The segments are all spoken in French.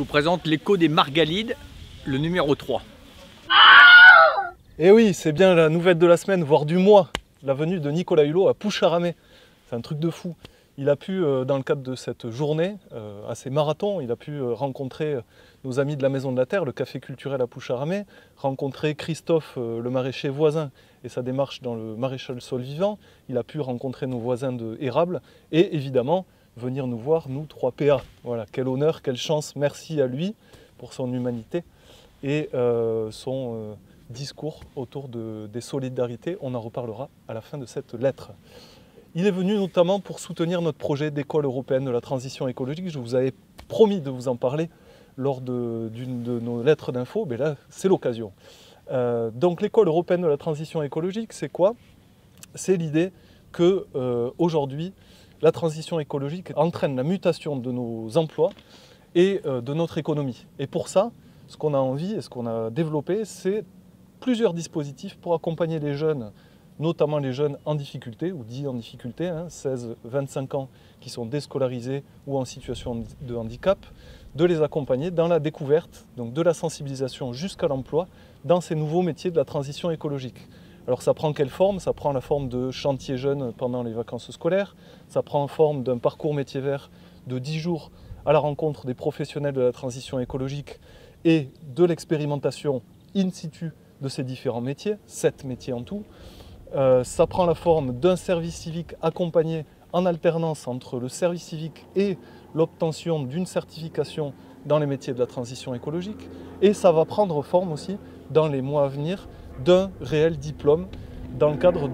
vous présente l'écho des Margalides, le numéro 3. Et oui, c'est bien la nouvelle de la semaine, voire du mois, la venue de Nicolas Hulot à Poucharamé. C'est un truc de fou. Il a pu, dans le cadre de cette journée, assez marathon, il a pu rencontrer nos amis de la Maison de la Terre, le café culturel à Poucharamé, rencontrer Christophe, le maraîcher voisin, et sa démarche dans le maréchal sol vivant. Il a pu rencontrer nos voisins de Érable, et évidemment, venir nous voir, nous, 3PA. Voilà, quel honneur, quelle chance, merci à lui pour son humanité et son discours autour des solidarités. On en reparlera à la fin de cette lettre. Il est venu notamment pour soutenir notre projet d'école européenne de la transition écologique. Je vous avais promis de vous en parler lors d'une de nos lettres d'info, mais là, c'est l'occasion. Donc l'école européenne de la transition écologique, c'est quoi? C'est l'idée qu'aujourd'hui, la transition écologique entraîne la mutation de nos emplois et de notre économie. Et pour ça, ce qu'on a envie et ce qu'on a développé, c'est plusieurs dispositifs pour accompagner les jeunes, notamment les jeunes en difficulté, ou dits en difficulté, 16-25 ans, qui sont déscolarisés ou en situation de handicap, de les accompagner dans la découverte, donc de la sensibilisation jusqu'à l'emploi, dans ces nouveaux métiers de la transition écologique. Alors ça prend quelle forme? Ça prend la forme de chantier jeunes pendant les vacances scolaires, ça prend la forme d'un parcours métier vert de 10 jours à la rencontre des professionnels de la transition écologique et de l'expérimentation in situ de ces différents métiers, 7 métiers en tout. Ça prend la forme d'un service civique accompagné en alternance entre le service civique et l'obtention d'une certification dans les métiers de la transition écologique. Et ça va prendre forme aussi, dans les mois à venir, d'un réel diplôme dans le cadre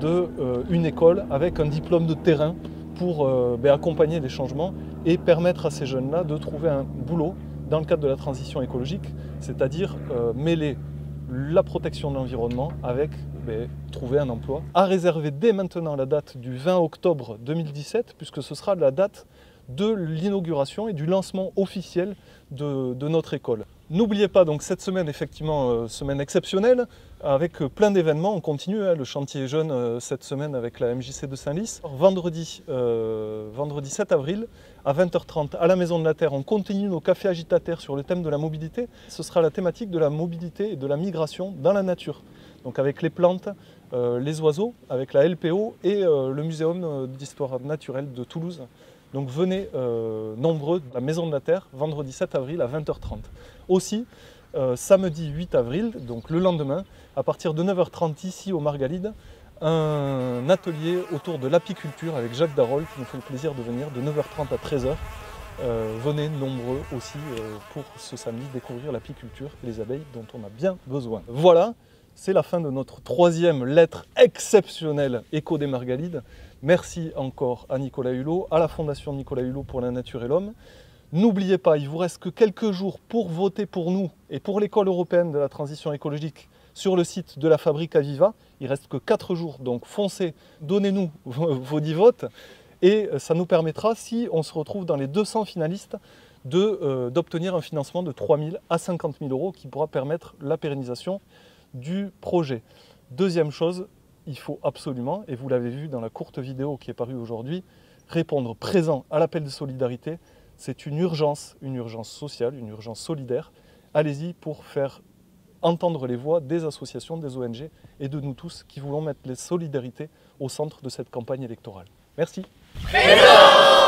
d'une école avec un diplôme de terrain pour accompagner les changements et permettre à ces jeunes-là de trouver un boulot dans le cadre de la transition écologique, c'est-à-dire mêler la protection de l'environnement avec trouver un emploi. À réserver dès maintenant la date du 20 octobre 2017, puisque ce sera la date de l'inauguration et du lancement officiel de notre école. N'oubliez pas donc cette semaine, effectivement, semaine exceptionnelle, avec plein d'événements. On continue le chantier jeune cette semaine avec la MJC de Saint-Lys. Vendredi 7 avril, à 20h30, à la Maison de la Terre, on continue nos cafés agitataires sur le thème de la mobilité. Ce sera la thématique de la mobilité et de la migration dans la nature. Donc avec les plantes, les oiseaux, avec la LPO et le Muséum d'histoire naturelle de Toulouse. Donc venez nombreux à la Maison de la Terre, vendredi 7 avril à 20h30. Aussi, samedi 8 avril, donc le lendemain, à partir de 9h30 ici au Margalides, un atelier autour de l'apiculture avec Jacques Darol qui nous fait le plaisir de venir de 9h30 à 13h. Venez nombreux aussi pour ce samedi découvrir l'apiculture et les abeilles dont on a bien besoin. Voilà, c'est la fin de notre troisième lettre exceptionnelle Écho des Margalides. Merci encore à Nicolas Hulot, à la Fondation Nicolas Hulot pour la nature et l'homme. N'oubliez pas, il ne vous reste que quelques jours pour voter pour nous et pour l'école européenne de la transition écologique sur le site de la Fabrique à Viva. Il ne reste que 4 jours, donc foncez, donnez-nous vos 10 votes et ça nous permettra, si on se retrouve dans les 200 finalistes, d'obtenir un financement de 3 000 à 50 000 € qui pourra permettre la pérennisation du projet. Deuxième chose, il faut absolument, et vous l'avez vu dans la courte vidéo qui est parue aujourd'hui, répondre présent à l'appel de solidarité. C'est une urgence sociale, une urgence solidaire. Allez-y pour faire entendre les voix des associations, des ONG et de nous tous qui voulons mettre les solidarités au centre de cette campagne électorale. Merci. Présent !